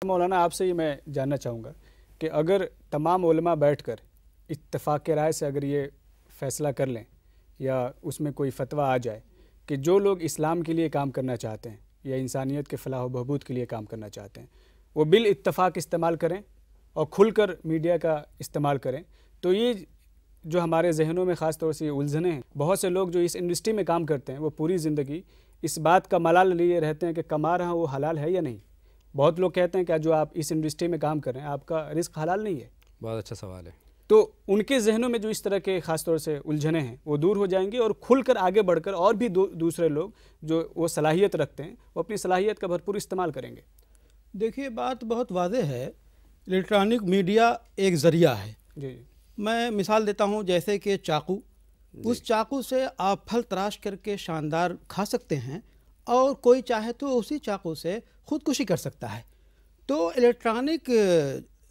مولانا آپ سے ہی میں جاننا چاہوں گا کہ اگر تمام علماء بیٹھ کر اتفاق رائے سے اگر یہ فیصلہ کر لیں یا اس میں کوئی فتویٰ آ جائے کہ جو لوگ اسلام کے لیے کام کرنا چاہتے ہیں یا انسانیت کے فلاح و بہبود کے لیے کام کرنا چاہتے ہیں وہ بالاتفاق استعمال کریں اور کھل کر میڈیا کا استعمال کریں، تو یہ جو ہمارے ذہنوں میں خاص طور سے یہ الجھنیں ہیں، بہت سے لوگ جو اس انڈسٹری میں کام کرتے ہیں وہ پوری زندگی اس بات کا ملال لیے رہتے ہیں کہ کما رہا وہ حلال ہے یا نہیں۔ بہت لوگ کہتے ہیں کہ جو آپ اس انڈسٹری میں کام کر رہے ہیں آپ کا رزق حلال نہیں ہے۔ بہت اچھا سوال ہے۔ تو ان کے ذہنوں میں جو اس طرح کے خاص طور سے الجھنیں ہیں وہ دور ہو جائیں گی اور کھل کر آگے بڑھ کر اور بھی دوسرے لوگ جو وہ صلاحیت رکھتے ہیں وہ اپنی صلاحیت کا بھرپور استعمال کریں گے۔ دیکھیے بات بہت واضح ہے، الیکٹرانک میڈیا ایک ذریعہ ہے۔ جی میں مثال دیتا ہوں، جیسے کہ چاقو، اس چاقو سے آپ پھل تراش کر کے شاندار کھا سکتے ہیں اور کوئی چاہے تو اسی چاقو سے خودکشی کر سکتا ہے۔ تو الیکٹرانک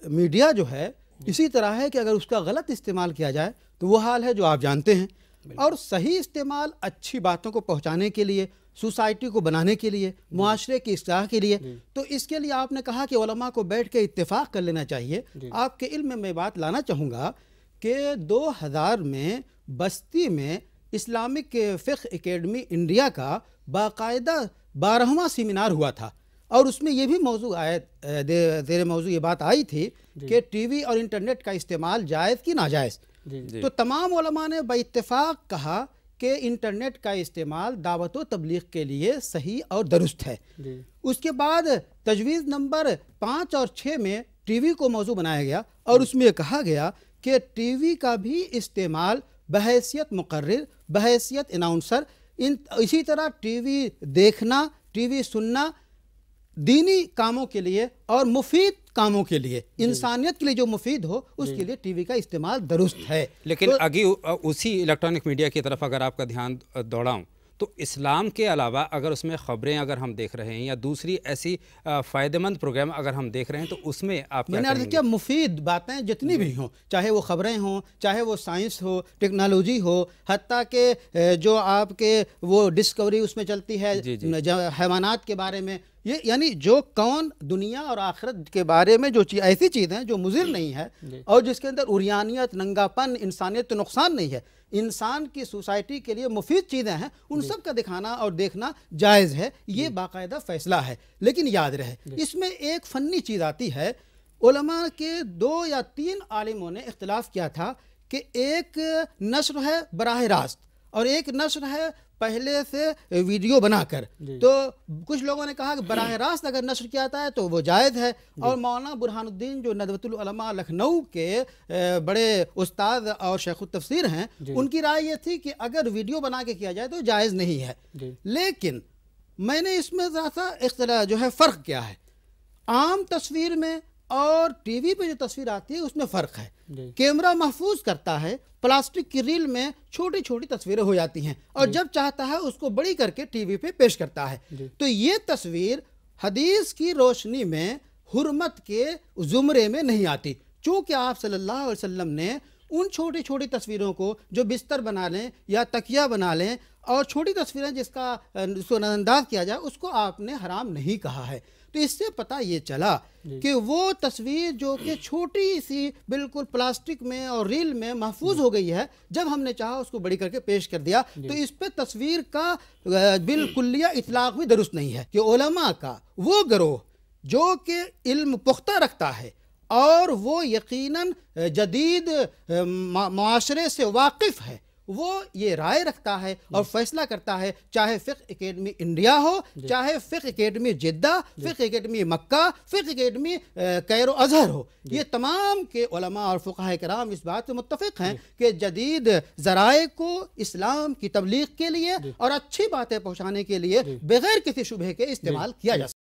میڈیا جو ہے اسی طرح ہے کہ اگر اس کا غلط استعمال کیا جائے تو وہ حال ہے جو آپ جانتے ہیں، اور صحیح استعمال اچھی باتوں کو پہنچانے کے لیے، سوسائٹی کو بنانے کے لیے، معاشرے کی اصلاح کے لیے، تو اس کے لیے آپ نے کہا کہ علماء کو بیٹھ کے اتفاق کر لینا چاہیے۔ آپ کے علم میں بات لانا چاہوں گا کہ 2000 میں بستی میں اسلامک فقہ اکیڈمی انڈیا کا باقاعدہ 12واں سیمینار ہوا تھا، اور اس میں یہ بھی موضوع زیر موضوع یہ بات آئی تھی کہ ٹی وی اور انٹرنیٹ کا استعمال جائز کی ناجائز۔ تو تمام علماء نے بے اتفاق کہا کہ انٹرنیٹ کا استعمال دعوت و تبلیغ کے لیے صحیح اور درست ہے۔ اس کے بعد تجویز نمبر 5 اور 6 میں ٹی وی کو موضوع بنایا گیا، اور اس میں یہ کہا گیا کہ ٹی وی کا بھی استعمال بحیثیت مقرر، بحیثیت اناؤنسر، اسی طرح ٹی وی دیکھنا، ٹی وی سننا دینی کاموں کے لیے اور مفید کاموں کے لیے، انسانیت کے لیے جو مفید ہو اس کے لیے ٹی وی کا استعمال درست ہے۔ لیکن اسی الیکٹرانک میڈیا کی طرف اگر آپ کا دھیان دوڑاؤں تو اسلام کے علاوہ اگر اس میں خبریں اگر ہم دیکھ رہے ہیں یا دوسری ایسی فائدہ مند پروگرام اگر ہم دیکھ رہے ہیں تو اس میں آپ میں نے عرض کیا مفید باتیں جتنی بھی ہوں، چاہے وہ خبریں ہوں، چاہے وہ سائنس ہو، ٹیکنالوجی ہو، حتیٰ کہ جو آپ کے وہ ڈسکوری اس میں چلتی ہے حیوانات کے بارے میں، یہ یعنی جو کون دنیا اور آخرت کے بارے میں جو ایسی چیزیں جو مضر نہیں ہے اور جس کے اندر عریانیت، ننگاپن، انسانیت تو نقصان نہیں ہے، انسان کی سوسائٹی کے لیے مفید چیزیں ہیں، ان سب کا دکھانا اور دیکھنا جائز ہے، یہ باقاعدہ فیصلہ ہے۔ لیکن یاد رہے اس میں ایک فنی چیز آتی ہے۔ علماء کے 2 یا 3 عالموں نے اختلاف کیا تھا کہ ایک نشر ہے براہ راست اور ایک نشر ہے پہلے سے ویڈیو بنا کر۔ تو کچھ لوگوں نے کہا کہ براہ راست اگر نشر کیا جاتا ہے تو وہ جائز ہے، اور مولانا برہان الدین جو ندوۃ العلماء لکھنؤ کے بڑے استاد اور شیخ التفسیر ہیں، ان کی رائے یہ تھی کہ اگر ویڈیو بنا کے کیا جائے تو جائز نہیں ہے۔ لیکن میں نے اس میں ذرا سا جو ہے فرق کیا ہے، عام تصویر میں اور ٹی وی پہ جو تصویر آتی ہے اس میں فرق ہے۔ کیمرہ محفوظ کرتا ہے، پلاسٹک کی ریل میں چھوٹی چھوٹی تصویریں ہو جاتی ہیں اور جب چاہتا ہے اس کو بڑی کر کے ٹی وی پہ پیش کرتا ہے۔ تو یہ تصویر حدیث کی روشنی میں حرمت کے زمرے میں نہیں آتی، چونکہ آپ صلی اللہ علیہ وسلم نے ان چھوٹی چھوٹی تصویروں کو جو بستر بنا لیں یا تکیہ بنا لیں اور چھوٹی تصویریں جس کو نظر انداز کیا جائے اس کو آپ نے حرام نہیں کہا ہے۔ تو اس سے پتہ یہ چلا کہ وہ تصویر جو کہ چھوٹی سی بالکل پلاسٹک میں اور ریل میں محفوظ ہو گئی ہے، جب ہم نے چاہا اس کو بڑی کر کے پیش کر دیا، تو اس پہ تصویر کا بالکلیہ اطلاق بھی درست نہیں ہے۔ کہ علماء کا وہ گروہ جو کہ علم پختہ رکھتا ہے اور وہ یقیناً جدید معاشرے سے واقف ہے، وہ یہ رائے رکھتا ہے اور فیصلہ کرتا ہے، چاہے فقہ اکیڈمی انڈیا ہو، چاہے فقہ اکیڈمی جدہ، فقہ اکیڈمی مکہ، فقہ اکیڈمی کیرو ازہر ہو، یہ تمام کے علماء اور فقہاء کرام اس بات سے متفق ہیں کہ جدید ذرائع کو اسلام کی تبلیغ کے لیے اور اچھی باتیں پہنچانے کے لیے بغیر کسی شبہ کے استعمال کیا جا سکتا ہے۔